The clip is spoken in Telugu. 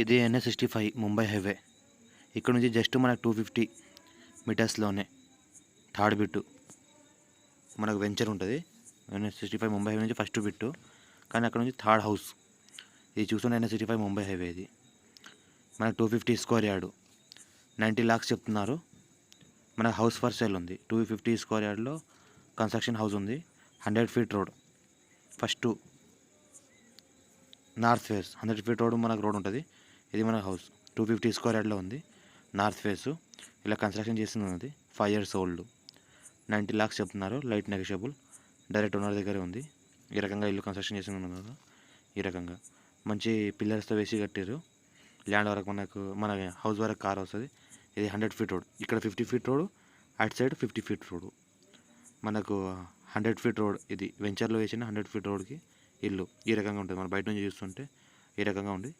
ఇది NH65 ముంబై హైవే. ఇక్కడ నుంచి జస్ట్ మనకు 250 మీటర్స్లోనే థర్డ్ బిట్టు మనకు వెంచర్ ఉంటుంది. NH65 ముంబై హైవే నుంచి ఫస్ట్ బిట్టు, కానీ అక్కడ నుంచి థర్డ్ హౌస్. ఇది చూస్తుంటే NH65 ముంబై హైవే. ఇది మనకు 250 స్క్వేర్ యార్డు, 90 lakhs చెప్తున్నారు. మనకు హౌస్ ఫర్ సేల్ ఉంది. 250 స్క్వేర్ యార్డ్లో కన్స్ట్రక్షన్ హౌస్ ఉంది. 100 feet road, first north face 100 feet road మనకు రోడ్ ఉంటుంది. ఇది మన హౌస్ 250 స్క్వేర్ యార్డ్లో ఉంది. నార్త్ ఫేసు ఇలా కన్స్ట్రక్షన్ చేస్తున్నది. 5 years old, 90 lakhs చెప్తున్నారు. లైట్ నెగోషియబుల్, డైరెక్ట్ ఓనర్ దగ్గరే ఉంది. ఈ రకంగా ఇల్లు కన్స్ట్రక్షన్ చేసి ఉన్నాం కదా. ఈ రకంగా మంచి పిల్లర్స్తో వేసి కట్టారు. ల్యాండ్ వరకు మన హౌస్ వరకు కార్ వస్తుంది. ఇది 100 feet రోడ్, ఇక్కడ 50 feet రోడ్, అటు సైడ్ 50 feet రోడ్. మనకు 100 feet రోడ్, ఇది వెంచర్లో వేసిన 100 feet రోడ్కి ఇల్లు ఈ రకంగా ఉంటుంది. మన బయట నుంచి చూస్తుంటే ఈ రకంగా ఉంది.